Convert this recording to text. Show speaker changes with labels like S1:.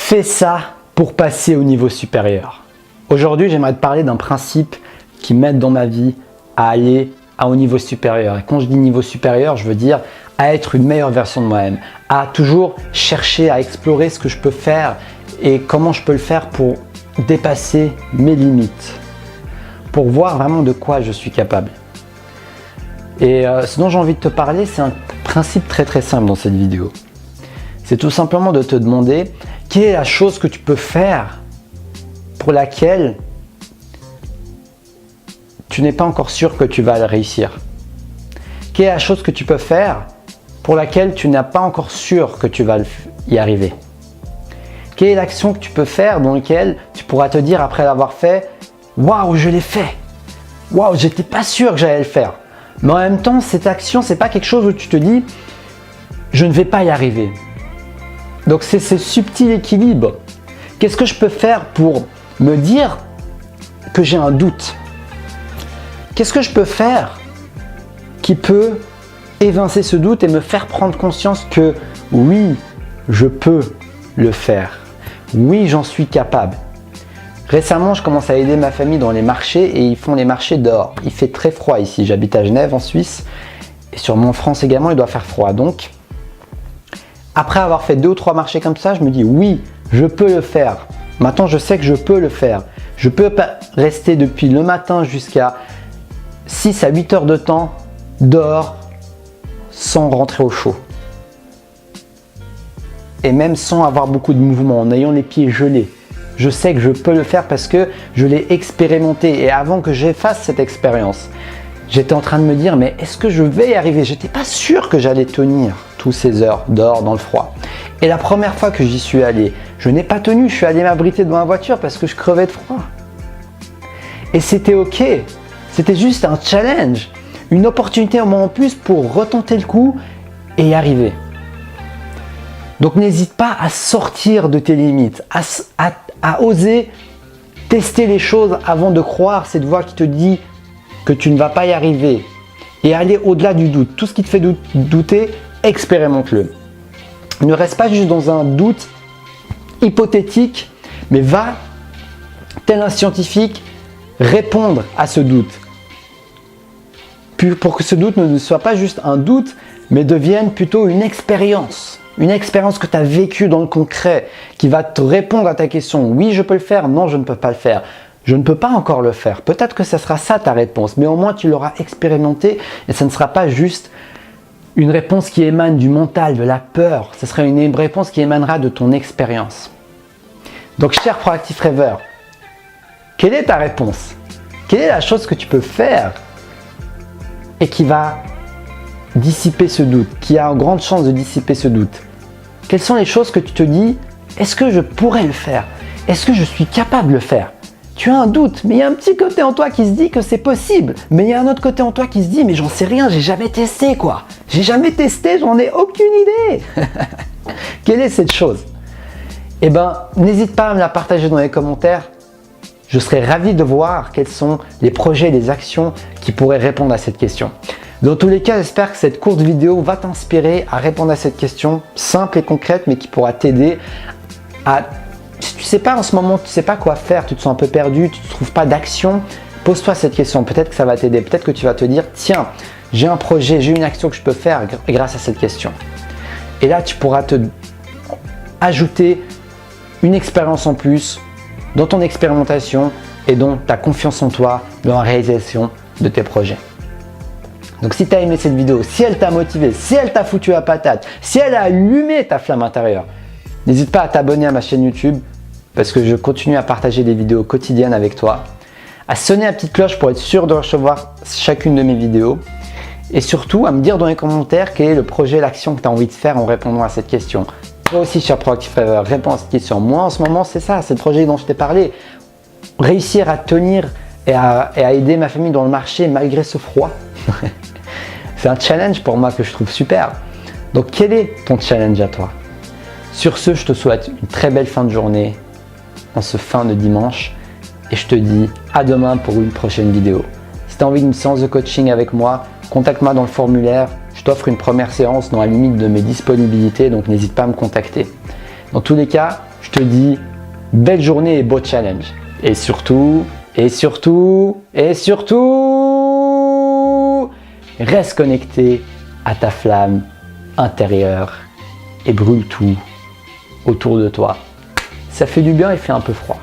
S1: Fais ça pour passer au niveau supérieur. Aujourd'hui, j'aimerais te parler d'un principe qui m'aide dans ma vie à aller au niveau supérieur. Et quand je dis niveau supérieur, je veux dire à être une meilleure version de moi-même, à toujours chercher à explorer ce que je peux faire et comment je peux le faire pour dépasser mes limites, pour voir vraiment de quoi je suis capable. Et ce dont j'ai envie de te parler, c'est un principe très simple dans cette vidéo. C'est tout simplement de te demander quelle est la chose que tu peux faire pour laquelle tu n'es pas encore sûr que tu vas le réussir. Quelle est la chose que tu peux faire pour laquelle tu n'es pas encore sûr que tu vas y arriver. Quelle est l'action que tu peux faire dans laquelle tu pourras te dire après l'avoir fait « Waouh, je l'ai fait! Waouh, j'étais pas sûr que j'allais le faire !» Mais en même temps, cette action, c'est pas quelque chose où tu te dis « Je ne vais pas y arriver ». Donc c'est ce subtil équilibre. Qu'est-ce que je peux faire pour me dire que j'ai un doute? Qu'est-ce que je peux faire qui peut évincer ce doute et me faire prendre conscience que oui, je peux le faire. Oui, j'en suis capable. Récemment, je commence à aider ma famille dans les marchés et ils font les marchés dehors. Il fait très froid ici. J'habite à Genève en Suisse et sûrement en France également, il doit faire froid. Donc, après avoir fait 2 ou 3 marchés comme ça, je me dis oui, je peux le faire. Maintenant, je sais que je peux le faire. Je peux rester depuis le matin jusqu'à 6 à 8 heures de temps dehors sans rentrer au chaud. Et même sans avoir beaucoup de mouvement, en ayant les pieds gelés. Je sais que je peux le faire parce que je l'ai expérimenté. Et avant que je fasse cette expérience, j'étais en train de me dire, mais est-ce que je vais y arriver? J'étais pas sûr que j'allais tenir toutes ces heures dehors dans le froid. Et la première fois que j'y suis allé, je n'ai pas tenu, je suis allé m'abriter devant ma voiture parce que je crevais de froid. Et c'était ok, c'était juste un challenge, une opportunité au moins en plus pour retenter le coup et y arriver. Donc n'hésite pas à sortir de tes limites, à oser tester les choses avant de croire cette voix qui te dit que tu ne vas pas y arriver et aller au-delà du doute. Tout ce qui te fait douter, expérimente-le. Ne reste pas juste dans un doute hypothétique, mais va, tel un scientifique, répondre à ce doute. Pour que ce doute ne soit pas juste un doute, mais devienne plutôt une expérience. Une expérience que tu as vécue dans le concret, qui va te répondre à ta question. Oui, je peux le faire. Non, je ne peux pas le faire. Je ne peux pas encore le faire. Peut-être que ce sera ça ta réponse, mais au moins tu l'auras expérimenté et ce ne sera pas juste une réponse qui émane du mental, de la peur. Ce sera une réponse qui émanera de ton expérience. Donc, cher proactif rêveur, quelle est ta réponse? Quelle est la chose que tu peux faire et qui va dissiper ce doute, qui a une grande chance de dissiper ce doute? Quelles sont les choses que tu te dis, est-ce que je pourrais le faire? Est-ce que je suis capable de le faire? Tu as un doute, mais il y a un petit côté en toi qui se dit que c'est possible. Mais il y a un autre côté en toi qui se dit, mais j'en sais rien, j'ai jamais testé quoi. J'ai jamais testé, j'en ai aucune idée. Quelle est cette chose? Eh bien, n'hésite pas à me la partager dans les commentaires. Je serais ravi de voir quels sont les projets, les actions qui pourraient répondre à cette question. Dans tous les cas, j'espère que cette courte vidéo va t'inspirer à répondre à cette question simple et concrète, mais qui pourra t'aider à... Si tu ne sais pas en ce moment, tu ne sais pas quoi faire, tu te sens un peu perdu, tu ne trouves pas d'action, pose-toi cette question. Peut-être que ça va t'aider. Peut-être que tu vas te dire, tiens, j'ai un projet, j'ai une action que je peux faire grâce à cette question. Et là, tu pourras te ajouter une expérience en plus dans ton expérimentation et dans ta confiance en toi, dans la réalisation de tes projets. Donc si tu as aimé cette vidéo, si elle t'a motivé, si elle t'a foutu la patate, si elle a allumé ta flamme intérieure, n'hésite pas à t'abonner à ma chaîne YouTube parce que je continue à partager des vidéos quotidiennes avec toi, à sonner la petite cloche pour être sûr de recevoir chacune de mes vidéos et surtout à me dire dans les commentaires quel est le projet, l'action que tu as envie de faire en répondant à cette question. Toi aussi, cher proactif rêveur, réponds à cette question. Moi, en ce moment, c'est ça, c'est le projet dont je t'ai parlé. Réussir à tenir et à aider ma famille dans le marché malgré ce froid. C'est un challenge pour moi que je trouve super. Donc, quel est ton challenge à toi? Sur ce, je te souhaite une très belle fin de journée en ce fin de dimanche et je te dis à demain pour une prochaine vidéo. Si tu as envie d'une séance de coaching avec moi, contacte-moi dans le formulaire. Je t'offre une première séance dans la limite de mes disponibilités, donc n'hésite pas à me contacter. Dans tous les cas, je te dis belle journée et beau challenge. Et surtout, reste connecté à ta flamme intérieure et brûle tout autour de toi. Ça fait du bien et fait un peu froid.